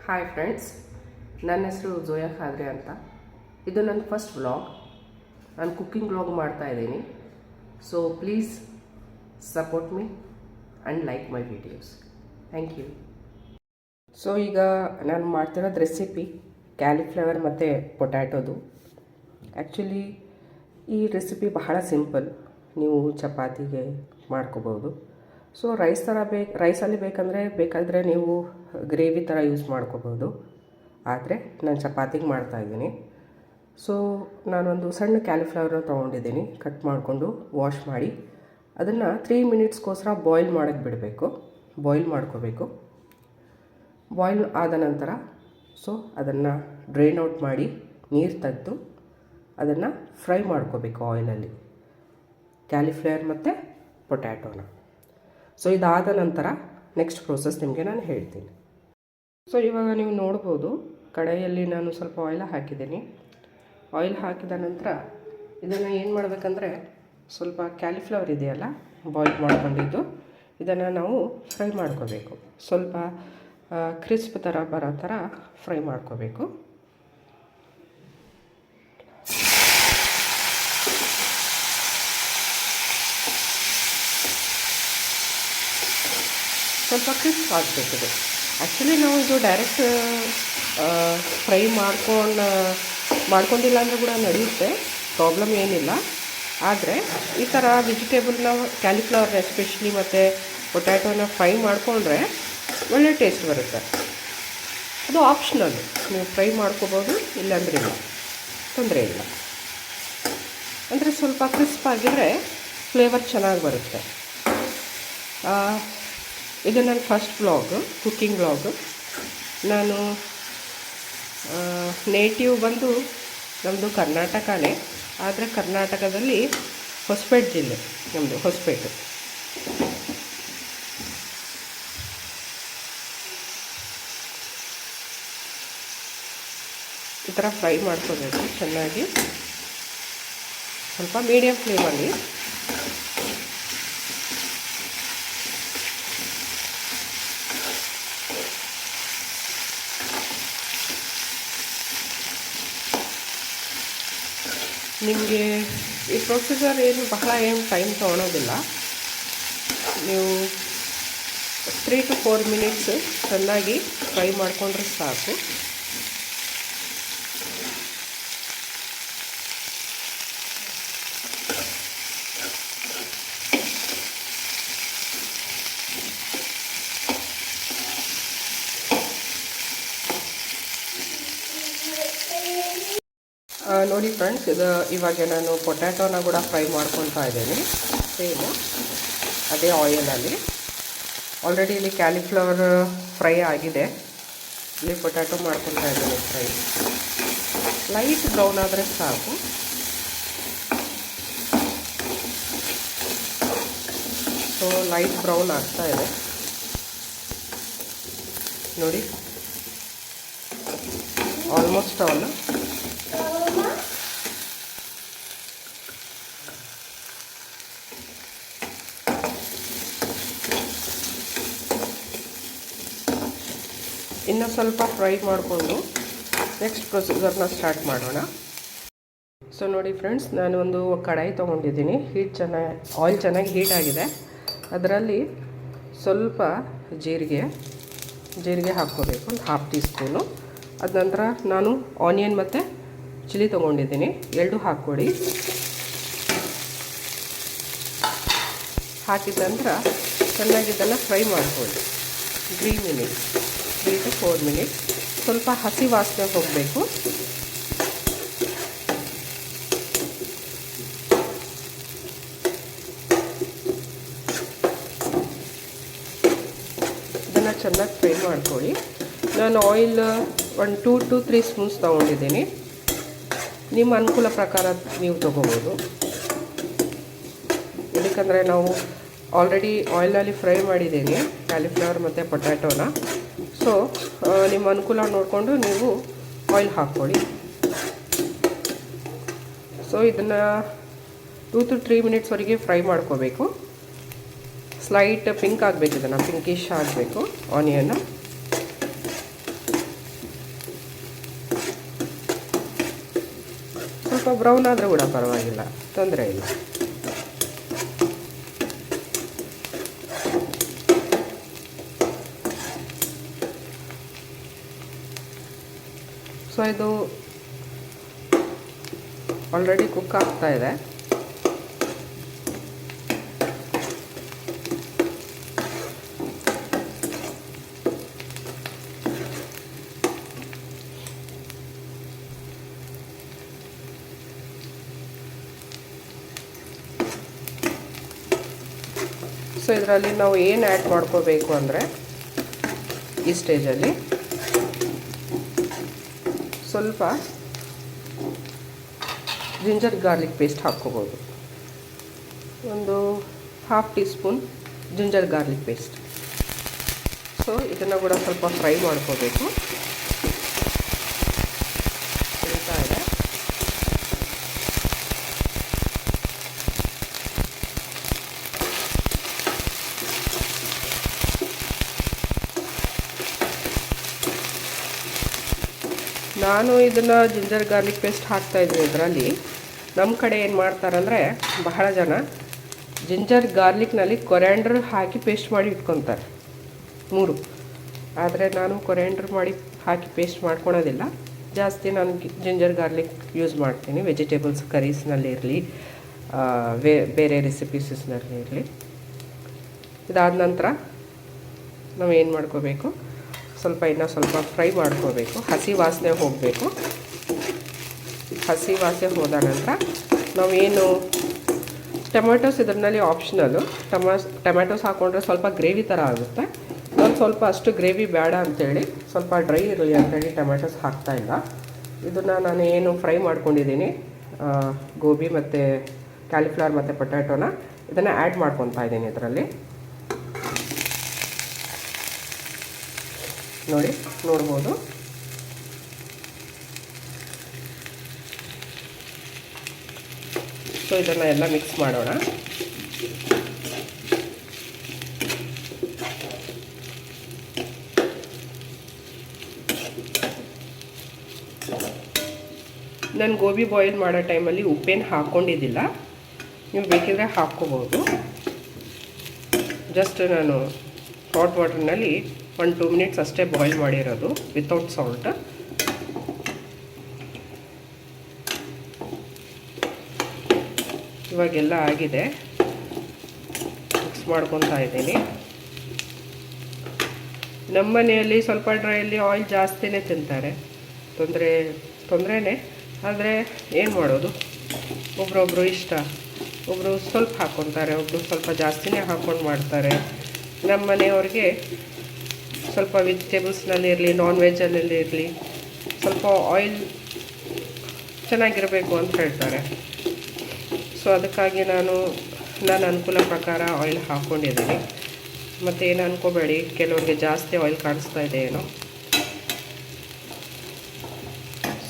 Hi friends, ನನ್ನ ಹೆಸರು ಜೋಯಾ ಖಾದ್ರೆ ಅಂತ. ಇದು ನನ್ನ ಫಸ್ಟ್ ವ್ಲಾಗ್. ನಾನು ಕುಕ್ಕಿಂಗ್ ವ್ಲಾಗ್ ಮಾಡ್ತಾ ಇದ್ದೀನಿ. So please support me and like my videos. Thank you. So ಈಗ ನಾನು ಮಾಡ್ತಿರೋದು ರೆಸಿಪಿ ಕ್ಯಾಲಿಫ್ಲವರ್ ಮತ್ತು ಪೊಟ್ಯಾಟೋದು. ಆ್ಯಕ್ಚುಲಿ ಈ ರೆಸಿಪಿ ಬಹಳ ಸಿಂಪಲ್, ನೀವು ಚಪಾತಿಗೆ ಮಾಡ್ಕೋಬೋದು. ಸೊ ರೈಸಲ್ಲಿ ಬೇಕಾದರೆ ನೀವು ಗ್ರೇವಿ ಥರ ಯೂಸ್ ಮಾಡ್ಕೋಬೋದು. ಆದರೆ ನಾನು ಚಪಾತಿಗೆ ಮಾಡ್ತಾಯಿದ್ದೀನಿ. ಸೊ ನಾನೊಂದು ಸಣ್ಣ ಕ್ಯಾಲಿಫ್ಲವರ್ನ ತೊಗೊಂಡಿದ್ದೀನಿ, ಕಟ್ ಮಾಡಿಕೊಂಡು ವಾಶ್ ಮಾಡಿ ಅದನ್ನು 3 ಮಿನಿಟ್ಸ್ಗೋಸ್ಕರ ಬಾಯ್ಲ್ ಮಾಡೋಕ್ಕೆ ಬಿಡಬೇಕು. ಬಾಯ್ಲ್ ಮಾಡ್ಕೋಬೇಕು. ಬಾಯ್ಲ್ ಆದ ನಂತರ ಅದನ್ನು ಡ್ರೈನ್ ಔಟ್ ಮಾಡಿ ನೀರು ತೆಗೆದು ಅದನ್ನು ಫ್ರೈ ಮಾಡ್ಕೋಬೇಕು ಆಯಿಲಲ್ಲಿ, ಕ್ಯಾಲಿಫ್ಲವರ್ ಮತ್ತು ಪೊಟ್ಯಾಟೋನ. ಸೊ ಇದಾದ ನಂತರ ನೆಕ್ಸ್ಟ್ ಪ್ರೋಸೆಸ್ ನಿಮಗೆ ನಾನು ಹೇಳ್ತೀನಿ. ಸೊ ಇವಾಗ ನೀವು ನೋಡ್ಬೋದು, ಕಡಾಯಿಯಲ್ಲಿ ನಾನು ಸ್ವಲ್ಪ ಆಯಿಲ್ ಹಾಕಿದ್ದೀನಿ. ಆಯಿಲ್ ಹಾಕಿದ ನಂತರ ಇದನ್ನು ಏನು ಮಾಡಬೇಕಂದ್ರೆ, ಸ್ವಲ್ಪ ಕ್ಯಾಲಿಫ್ಲವರ್ ಇದೆಯಲ್ಲ ಬಾಯ್ಲ್ ಮಾಡ್ಕೊಂಡಿದ್ದು, ಇದನ್ನು ನಾವು ಫ್ರೈ ಮಾಡ್ಕೋಬೇಕು. ಸ್ವಲ್ಪ ಕ್ರಿಸ್ಪ್ ಥರ ಬರೋ ಥರ ಫ್ರೈ ಮಾಡ್ಕೋಬೇಕು. ಸ್ವಲ್ಪ ಕ್ರಿಸ್ಪ್ ಆಗಬೇಕಿದೆ. ಆ್ಯಕ್ಚುಲಿ ನಾವು ಇದು ಡೈರೆಕ್ಟ್ ಫ್ರೈ ಮಾಡ್ಕೊಂಡಿಲ್ಲ ಅಂದರೆ ಕೂಡ ನಡೆಯುತ್ತೆ, ಪ್ರಾಬ್ಲಮ್ ಏನಿಲ್ಲ. ಆದರೆ ಈ ಥರ ವೆಜಿಟೇಬಲ್ನ, ಕ್ಯಾಲಿಫ್ಲವರ್ನ ಎಸ್ಪೆಷಲಿ ಮತ್ತು ಪೊಟ್ಯಾಟೋನ ಫ್ರೈ ಮಾಡಿಕೊಂಡ್ರೆ ಒಳ್ಳೆ ಟೇಸ್ಟ್ ಬರುತ್ತೆ. ಅದು ಆಪ್ಷನಲ್, ನೀವು ಫ್ರೈ ಮಾಡ್ಕೋಬೋದು, ಇಲ್ಲಾಂದ್ರೆ ಇಲ್ಲ, ತೊಂದರೆ ಇಲ್ಲ. ಅಂದರೆ ಸ್ವಲ್ಪ ಕ್ರಿಸ್ಪ್ ಆಗಿದ್ರೆ ಫ್ಲೇವರ್ ಚೆನ್ನಾಗಿ ಬರುತ್ತೆ. ಇದು ನನ್ನ ಫಸ್ಟ್ ವ್ಲಾಗು, ಕುಕ್ಕಿಂಗ್ ವ್ಲಾಗು. ನಾನು ನೇಟಿವ್ ಬಂದು ನಮ್ಮದು ಕರ್ನಾಟಕನೇ, ಆದರೆ ಕರ್ನಾಟಕದಲ್ಲಿ ಹೊಸಪೇಟೆ ಜಿಲ್ಲೆ ನಮ್ಮದು, ಹೊಸಪೇಟೆ. ಈ ಥರ ಫ್ರೈ ಮಾಡ್ಕೋಬೇಕು ಚೆನ್ನಾಗಿ, ಸ್ವಲ್ಪ ಮೀಡಿಯಮ್ ಫ್ಲೇಮಲ್ಲಿ. ನಿಮಗೆ ಈ ಪ್ರೊಸೀಜರ್ ಬಹಳ ಟೈಮ್ ತೊಗೊಳೋದಿಲ್ಲ. ನೀವು 3 to 4 ಮಿನಿಟ್ಸ್ ಚೆನ್ನಾಗಿ ಫ್ರೈ ಮಾಡಿಕೊಂಡ್ರೆ ಸಾಕು. ನೋಡಿ ಫ್ರೆಂಡ್ಸ್, ಇವಾಗ ನಾನು ಪೊಟ್ಯಾಟೋನ ಕೂಡ ಫ್ರೈ ಮಾಡ್ಕೊತಾ ಇದ್ದೀನಿ, ಸೇಮು ಅದೇ ಆಯಿಲಲ್ಲಿ. ಆಲ್ರೆಡಿ ಇಲ್ಲಿ ಕ್ಯಾಲಿಫ್ಲವರ್ ಫ್ರೈ ಆಗಿದೆ, ಇಲ್ಲಿ ಪೊಟ್ಯಾಟೊ ಮಾಡ್ಕೊತಾ ಇದ್ದೀನಿ ಫ್ರೈ. ಲೈಟ್ ಬ್ರೌನ್ ಆದರೆ ಸಾಕು. ಸೊ ಲೈಟ್ ಬ್ರೌನ್ ಆಗ್ತಾ ಇದೆ ನೋಡಿ, ಆಲ್ಮೋಸ್ಟ್ ಆಲ್. ಇನ್ನು ಸ್ವಲ್ಪ ಫ್ರೈ ಮಾಡಿಕೊಂಡು ನೆಕ್ಸ್ಟ್ ಪ್ರೊಸೀಜರ್ನ ಸ್ಟಾರ್ಟ್ ಮಾಡೋಣ. ಸೊ ನೋಡಿ ಫ್ರೆಂಡ್ಸ್, ನಾನು ಒಂದು ಕಡಾಯಿ ತೊಗೊಂಡಿದ್ದೀನಿ. ಆಯಿಲ್ ಚೆನ್ನಾಗಿ ಹೀಟ್ ಆಗಿದೆ. ಅದರಲ್ಲಿ ಸ್ವಲ್ಪ ಜೀರಿಗೆ ಹಾಕ್ಕೋಬೇಕು, ಒಂದು 1/2 ಟೀ ಸ್ಪೂನು. ಅದ ನಂತರ ನಾನು ಆನಿಯನ್ ಮತ್ತು ಚಿಲ್ಲಿ ತೊಗೊಂಡಿದ್ದೀನಿ, 2 ಹಾಕ್ಕೊಡಿ. ಹಾಕಿದ ನಂತರ ಚೆನ್ನಾಗಿ ಇದನ್ನು ಫ್ರೈ ಮಾಡ್ಕೊಳ್ಳಿ. 3 to 4 ಮಿನಿಟ್ಸ್. ಸ್ವಲ್ಪ ಹಸಿ ವಾಸನೆ ಹೋಗಬೇಕು. ಇದನ್ನು ಚೆನ್ನಾಗಿ ಫ್ರೈ ಮಾಡ್ಕೊಳ್ಳಿ. ನಾನು ಆಯಿಲ್ 2 to 3 ಸ್ಪೂನ್ಸ್ ತೊಗೊಂಡಿದ್ದೀನಿ. ನಿಮ್ಮ ಅನುಕೂಲ ಪ್ರಕಾರ ನೀವು ತೊಗೋಬೋದು. ಯಾಕಂದರೆ ನಾವು ಆಲ್ರೆಡಿ ಆಯಿಲಲ್ಲಿ ಫ್ರೈ ಮಾಡಿದ್ದೀನಿ ಕ್ಯಾಲಿಫ್ಲವರ್ ಮತ್ತು ಪೊಟ್ಯಾಟೋನ. ಸೊ ನಿಮ್ಮ ಅನುಕೂಲ ನೋಡಿಕೊಂಡು ನೀವು ಆಯಿಲ್ ಹಾಕ್ಕೊಳ್ಳಿ. ಸೊ ಇದನ್ನು 2 to 3 ಮಿನಿಟ್ಸ್ವರೆಗೆ ಫ್ರೈ ಮಾಡ್ಕೋಬೇಕು. ಸ್ಲೈಟ್ ಪಿಂಕ್ ಆಗಬೇಕು, ಇದನ್ನು ಪಿಂಕಿಶ್ ಆಗಬೇಕು ಆನಿಯನ್ನ. ಅಥವಾ ಬ್ರೌನ್ ಆದರೆ ಕೂಡ ಪರವಾಗಿಲ್ಲ, ತೊಂದರೆ ಇಲ್ಲ. ಸೊ ಇದು ಆಲ್ರೆಡಿ ಕುಕ್ ಆಗ್ತಾ ಇದೆ. ಸೊ ಇದರಲ್ಲಿ ನಾವು ಏನು ಆ್ಯಡ್ ಮಾಡ್ಕೋಬೇಕು ಅಂದರೆ ಈ ಸ್ಟೇಜಲ್ಲಿ ಸ್ವಲ್ಪ ಜಿಂಜರ್ ಗಾರ್ಲಿಕ್ ಪೇಸ್ಟ್ ಹಾಕ್ಕೋಬೋದು. ಒಂದು 1/2 tea spoon ginger garlic paste. So ಇದನ್ನು ಕೂಡ ಸ್ವಲ್ಪ ಫ್ರೈ ಮಾಡ್ಕೋಬೇಕು. ಇಡ್ತಾ ಇದೆ. ನಾನು ಇದನ್ನು ಜಿಂಜರ್ ಗಾರ್ಲಿಕ್ ಪೇಸ್ಟ್ ಹಾಕ್ತಾಯಿದ್ದೀನಿ. ಇದರಲ್ಲಿ ನಮ್ಮ ಕಡೆ ಏನು ಮಾಡ್ತಾರಂದರೆ, ಬಹಳ ಜನ ಜಿಂಜರ್ ಗಾರ್ಲಿಕ್ನಲ್ಲಿ ಕೊರಿಯಾಂಡರ್ ಹಾಕಿ ಪೇಸ್ಟ್ ಮಾಡಿ ಇಟ್ಕೊತಾರೆ 3. ಆದರೆ ನಾನು ಕೊರಿಯಾಂಡರ್ ಮಾಡಿ ಹಾಕಿ ಪೇಸ್ಟ್ ಮಾಡ್ಕೊಳೋದಿಲ್ಲ. ಜಾಸ್ತಿ ನಾನು ಜಿಂಜರ್ ಗಾರ್ಲಿಕ್ ಯೂಸ್ ಮಾಡ್ತೀನಿ. ವೆಜಿಟೇಬಲ್ಸ್ ಕರೀಸ್ನಲ್ಲಿ ಇರಲಿ, ಬೇರೆ ರೆಸಿಪೀಸಸ್ನಲ್ಲಿ ಇರಲಿ. ಇದಾದ ನಂತರ ನಾವು ಏನು ಮಾಡ್ಕೋಬೇಕು, ಇನ್ನೂ ಸ್ವಲ್ಪ ಫ್ರೈ ಮಾಡ್ಕೋಬೇಕು. ಹಸಿ ವಾಸನೆ ಹೋಗಬೇಕು. ಹಸಿ ವಾಸನೆ ಹೋದ ನಂತರ ನಾವೇನು ಟೊಮೆಟೊಸ್ ಇದರಲ್ಲಿ ಆಪ್ಷನಲ್ಲು. ಟೊಮೆಟೊಸ್ ಹಾಕ್ಕೊಂಡ್ರೆ ಸ್ವಲ್ಪ ಗ್ರೇವಿ ಥರ ಆಗುತ್ತೆ. ನಾನು ಸ್ವಲ್ಪ ಅಷ್ಟು ಗ್ರೇವಿ ಬೇಡ ಅಂಥೇಳಿ ಸ್ವಲ್ಪ ಡ್ರೈ ಇರಲಿ ಅಂಥೇಳಿ ಟೊಮೆಟೊಸ್ ಹಾಕ್ತಾಯಿಲ್ಲ. ಇದನ್ನು ನಾನು ಏನು ಫ್ರೈ ಮಾಡ್ಕೊಂಡಿದ್ದೀನಿ, ಗೋಬಿ ಮತ್ತು ಕ್ಯಾಲಿಫ್ಲವರ್ ಮತ್ತು ಪೊಟ್ಯಾಟೋನ, ಇದನ್ನು ಆ್ಯಡ್ ಮಾಡ್ಕೊತಾ ಇದ್ದೀನಿ ಇದರಲ್ಲಿ. ನೋಡ್ಬೋದು. ಸೊ ಇದನ್ನು ಎಲ್ಲ ಮಿಕ್ಸ್ ಮಾಡೋಣ. ನಾನು ಗೋಬಿ ಬಾಯ್ಲ್ ಮಾಡೋ ಟೈಮಲ್ಲಿ ಉಪ್ಪೇನು ಹಾಕ್ಕೊಂಡಿದ್ದಿಲ್ಲ. ನೀವು ಬೇಕಿದ್ರೆ ಹಾಕ್ಕೋಬೋದು. ಜಸ್ಟ್ ನಾನು ಹಾಟ್ ವಾಟರ್ನಲ್ಲಿ 1-2 ಮಿನಿಟ್ಸ್ ಅಷ್ಟೇ ಬಾಯ್ಲ್ ಮಾಡಿರೋದು ವಿತೌಟ್ ಸಾಲ್ಟ್. ಇವಾಗೆಲ್ಲ ಆಗಿದೆ. ಮಿಕ್ಸ್ ಮಾಡ್ಕೊತಾ ಇದ್ದೀನಿ. ನಮ್ಮ ಮನೆಯಲ್ಲಿ ಸ್ವಲ್ಪ ಡ್ರೈಯಲ್ಲಿ ಆಯಿಲ್ ಜಾಸ್ತಿನೇ ತಿಂತಾರೆ. ತೊಂದರೆನೇ. ಆದರೆ ಏನು ಮಾಡೋದು, ಒಬ್ರೊಬ್ರು ಇಷ್ಟ. ಒಬ್ಬರು ಸ್ವಲ್ಪ ಹಾಕ್ಕೊತಾರೆ, ಒಬ್ಬರು ಸ್ವಲ್ಪ ಜಾಸ್ತಿನೇ ಹಾಕ್ಕೊಂಡು ಮಾಡ್ತಾರೆ. ನಮ್ಮ ಮನೆಯವ್ರಿಗೆ ಸ್ವಲ್ಪ ವೆಜಿಟೇಬಲ್ಸ್ನಲ್ಲಿ ಇರಲಿ, ನಾನ್ ವೆಜ್ಜಲ್ಲಿ ಇರಲಿ, ಸ್ವಲ್ಪ ಆಯಿಲ್ ಚೆನ್ನಾಗಿರಬೇಕು ಅಂತ ಹೇಳ್ತಾರೆ. ಸೊ ಅದಕ್ಕಾಗಿ ನನ್ನ ಅನುಕೂಲ ಪ್ರಕಾರ ಆಯಿಲ್ ಹಾಕ್ಕೊಂಡಿದ್ದೀನಿ. ಮತ್ತು ಏನು ಅನ್ಕೋಬೇಡಿ, ಕೆಲವ್ರಿಗೆ ಜಾಸ್ತಿ ಆಯಿಲ್ ಕಾಣಿಸ್ತಾ ಇದೆ ಏನೋ.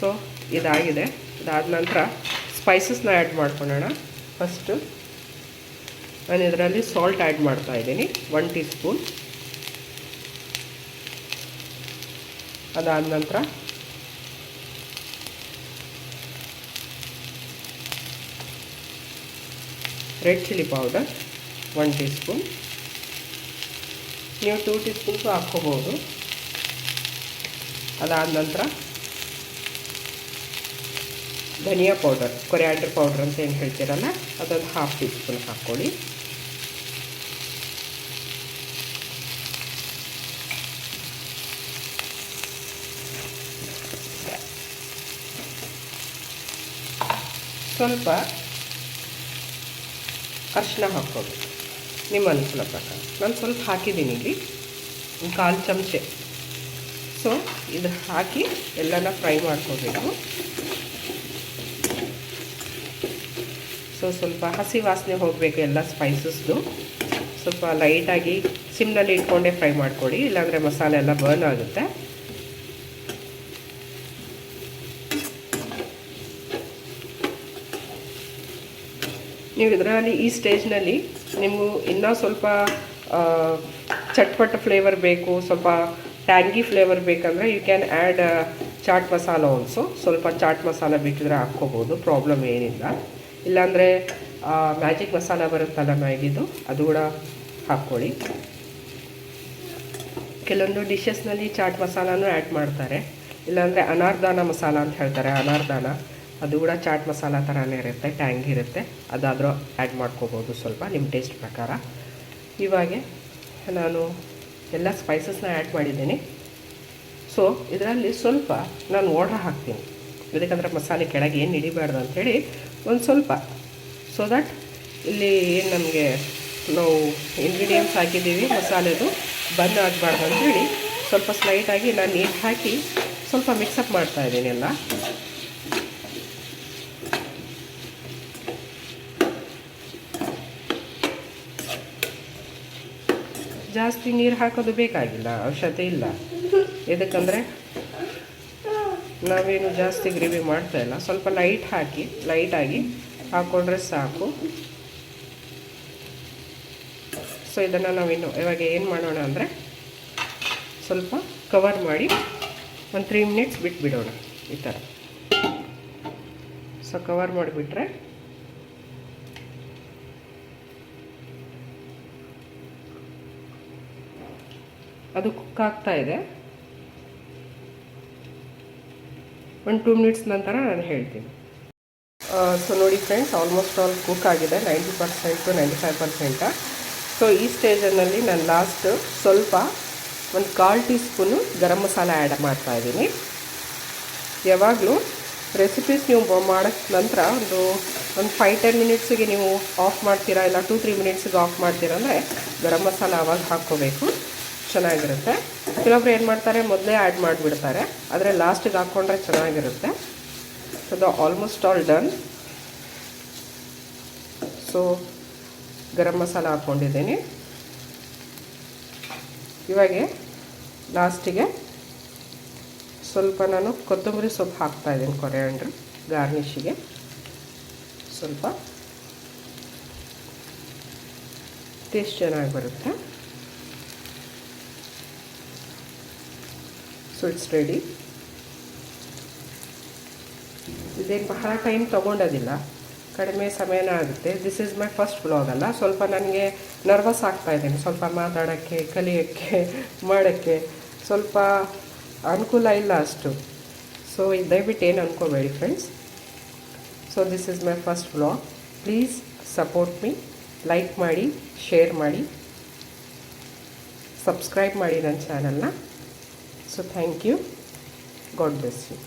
ಸೊ ಇದಾಗಿದೆ. ಇದಾದ ನಂತರ ಸ್ಪೈಸಸ್ನ ಆ್ಯಡ್ ಮಾಡ್ಕೊಳ್ಳೋಣ. ಫಸ್ಟು ನಾನು ಇದರಲ್ಲಿ ಸಾಲ್ಟ್ ಆ್ಯಡ್ ಮಾಡ್ತಾಯಿದ್ದೀನಿ 1 ಟೀ ಸ್ಪೂನ್. ಅದಾದ ನಂತರ red chilli powder 1 tea spoon. ನೀವು 2 ಟೀ ಸ್ಪೂನ್ಸು ಹಾಕ್ಕೋಬೋದು. ಅದಾದ ನಂತರ ಧನಿಯಾ ಪೌಡರ್, ಕೊರಿಯಾಂಡರ್ ಪೌಡರ್ ಅಂತ ಏನು ಹೇಳ್ತೀರಲ್ಲ, ಅದೊಂದು 1/2 ಟೀ ಸ್ಪೂನ್ ಹಾಕ್ಕೊಳ್ಳಿ. ಸ್ವಲ್ಪ ಅರಿಶಿನ ಹಾಕ್ಕೋಬೇಕು ನಿಮ್ಮ ಅನುಕೂಲ ಪ್ರಕಾರ. ನಾನು ಸ್ವಲ್ಪ ಹಾಕಿದ್ದೀನಿ ಇಲ್ಲಿ, 1/4 ಚಮಚೆ. ಸೊ ಇದು ಹಾಕಿ ಎಲ್ಲನ ಫ್ರೈ ಮಾಡ್ಕೋಬೇಕು. ಸೊ ಸ್ವಲ್ಪ ಹಸಿ ವಾಸನೆ ಹೋಗಬೇಕು ಎಲ್ಲ ಸ್ಪೈಸಸ್ದು. ಸ್ವಲ್ಪ ಲೈಟಾಗಿ ಸಿಮ್ನಲ್ಲಿ ಇಟ್ಕೊಂಡೇ ಫ್ರೈ ಮಾಡಿಕೊಡಿ, ಇಲ್ಲಾಂದರೆ ಮಸಾಲೆ ಎಲ್ಲ ಬರ್ನ್ ಆಗುತ್ತೆ. ನೀವು ಇದರಲ್ಲಿ ಈ ಸ್ಟೇಜ್ನಲ್ಲಿ ನಿಮಗೂ ಇನ್ನೂ ಸ್ವಲ್ಪ ಚಟ್ಪಟ ಫ್ಲೇವರ್ ಬೇಕು, ಸ್ವಲ್ಪ ಟ್ಯಾಂಗಿ ಫ್ಲೇವರ್ ಬೇಕಂದರೆ you can add chaat masala also, ಸ್ವಲ್ಪ ಚಾಟ್ ಮಸಾಲ ಬೇಕಿದ್ರೆ ಹಾಕ್ಕೋಬೋದು, ಪ್ರಾಬ್ಲಮ್ ಏನಿಲ್ಲ. ಇಲ್ಲಾಂದರೆ ಮ್ಯಾಜಿಕ್ ಮಸಾಲ ಬರುತ್ತಲ್ಲ ಮ್ಯಾಗಿದು, ಅದು ಕೂಡ ಹಾಕ್ಕೊಳ್ಳಿ. ಕೆಲವೊಂದು ಡಿಶಸ್ನಲ್ಲಿ ಚಾಟ್ ಮಸಾಲನೂ ಆ್ಯಡ್ ಮಾಡ್ತಾರೆ. ಇಲ್ಲಾಂದರೆ ಅನಾರ್ದಾನ ಮಸಾಲ ಅಂತ ಹೇಳ್ತಾರೆ, ಅನಾರ್ದಾನ ಅದು ಕೂಡ ಚಾಟ್ ಮಸಾಲ ಥರನೇ ಇರುತ್ತೆ, ಟ್ಯಾಂಗ್ ಇರುತ್ತೆ. ಅದಾದರೂ ಆ್ಯಡ್ ಮಾಡ್ಕೋಬೋದು ಸ್ವಲ್ಪ ನಿಮ್ಮ ಟೇಸ್ಟ್ ಪ್ರಕಾರ. ಇವಾಗೆ ನಾನು ಎಲ್ಲ ಸ್ಪೈಸಸ್ನ ಆ್ಯಡ್ ಮಾಡಿದ್ದೀನಿ. ಸೊ ಇದರಲ್ಲಿ ಸ್ವಲ್ಪ ನಾನು ವಾಟರ್ ಹಾಕ್ತೀನಿ, ಯಾಕಂದರೆ ಮಸಾಲೆ ಕೆಳಗೆ ಏನು ಹಿಡಿಬಾರ್ದು ಅಂಥೇಳಿ ಒಂದು ಸ್ವಲ್ಪ, ಸೊ ದಟ್ ಇಲ್ಲಿ ಏನು ನಮಗೆ ನಾವು ಇಂಗ್ರೀಡಿಯೆಂಟ್ಸ್ ಹಾಕಿದ್ದೀವಿ ಮಸಾಲೆದು ಬಂದ್ ಆಗಬಾರ್ದು ಅಂಥೇಳಿ ಸ್ವಲ್ಪ ಸ್ಲೈಟಾಗಿ ನಾನು ನೀರು ಹಾಕಿ ಸ್ವಲ್ಪ ಮಿಕ್ಸಪ್ ಮಾಡ್ತಾಯಿದ್ದೀನಿ ಎಲ್ಲ. ಜಾಸ್ತಿ ನೀರು ಹಾಕೋದು ಬೇಕಾಗಿಲ್ಲ, ಅವಶ್ಯಕತೆ ಇಲ್ಲ. ಎದಕ್ಕಂದರೆ ನಾವೇನು ಜಾಸ್ತಿ ಗ್ರೇವಿ ಮಾಡ್ತಾಯಿಲ್ಲ, ಸ್ವಲ್ಪ ಲೈಟಾಗಿ ಹಾಕ್ಕೊಂಡ್ರೆ ಸಾಕು. ಸೊ ಇದನ್ನು ನಾವಿನ್ನು ಇವಾಗ ಏನು ಮಾಡೋಣ ಅಂದರೆ ಸ್ವಲ್ಪ ಕವರ್ ಮಾಡಿ ಒಂದು 3 ಮಿನಿಟ್ಸ್ ಬಿಟ್ಬಿಡೋಣ ಈ ಥರ. ಸೊ ಕವರ್ ಮಾಡಿಬಿಟ್ರೆ ಅದು ಕುಕ್ ಆಗ್ತಾ ಇದೆ. ಒಂದು 2 ಮಿನಿಟ್ಸ್ ನಂತರ ನಾನು ಹೇಳ್ತೀನಿ. ಸೊ ನೋಡಿ ಫ್ರೆಂಡ್ಸ್, ಆಲ್ಮೋಸ್ಟ್ ಆಲ್ ಕುಕ್ ಆಗಿದೆ 90% to 95%. ಸೊ ಈ ಸ್ಟೇಜಲ್ಲಿ ನಾನು ಲಾಸ್ಟ್ ಸ್ವಲ್ಪ ಒಂದು 1/4 tea spoon garam masala add ಮಾಡ್ತಾಯಿದ್ದೀನಿ. ಯಾವಾಗಲೂ ರೆಸಿಪೀಸ್ ನೀವು ಮಾಡೋಕ್ಕೆ ನಂತರ ಒಂದು 5-10 ಮಿನಿಟ್ಸಿಗೆ ನೀವು ಆಫ್ ಮಾಡ್ತೀರಾ, ಇಲ್ಲ 2-3 ಮಿನಿಟ್ಸಿಗೆ ಆಫ್ ಮಾಡ್ತೀರಾ ಅಂದರೆ ಗರಂ ಮಸಾಲ ಆವಾಗ ಹಾಕ್ಕೋಬೇಕು, ಚೆನ್ನಾಗಿರುತ್ತೆ. ಕೆಲವೊಬ್ರು ಏನು ಮಾಡ್ತಾರೆ ಮೊದಲೇ ಆ್ಯಡ್ ಮಾಡಿಬಿಡ್ತಾರೆ, ಆದರೆ ಲಾಸ್ಟಿಗೆ ಹಾಕ್ಕೊಂಡ್ರೆ ಚೆನ್ನಾಗಿರುತ್ತೆ. ಅದು almost all done. So garam masala ಹಾಕ್ಕೊಂಡಿದ್ದೀನಿ. ಇವಾಗ ಲಾಸ್ಟಿಗೆ ಸ್ವಲ್ಪ ನಾನು ಕೊತ್ತಂಬರಿ ಸೊಪ್ಪು ಹಾಕ್ತಾಯಿದ್ದೀನಿ, ಕೊರಿಯಾಂಡರ್ ಗಾರ್ನಿಷಿಗೆ ಸ್ವಲ್ಪ ಟೇಸ್ಟ್ ಚೆನ್ನಾಗಿ ಬರುತ್ತೆ. So it's ready. ಇದೇನು ಬಹಳ ಟೈಮ್ ತೊಗೊಂಡೋದಿಲ್ಲ, ಕಡಿಮೆ ಸಮಯನ ಆಗುತ್ತೆ. This is my first vlog ಅಲ್ಲ, ಸ್ವಲ್ಪ ನನಗೆ ನರ್ವಸ್ ಆಗ್ತಾಯಿದ್ದೀನಿ, ಸ್ವಲ್ಪ ಮಾತಾಡೋಕ್ಕೆ, ಕಲಿಯೋಕ್ಕೆ, ಮಾಡೋಕ್ಕೆ ಸ್ವಲ್ಪ ಅನುಕೂಲ ಇಲ್ಲ ಅಷ್ಟು. ಸೊ ದಯವಿಟ್ಟು ಏನು ಅಂದ್ಕೋಬೇಡಿ friends. So this is my first vlog. Please support me, like ಮಾಡಿ, ಶೇರ್ ಮಾಡಿ, ಸಬ್ಸ್ಕ್ರೈಬ್ ಮಾಡಿ ನನ್ನ ಚಾನಲ್ನ. So thank you. God bless you.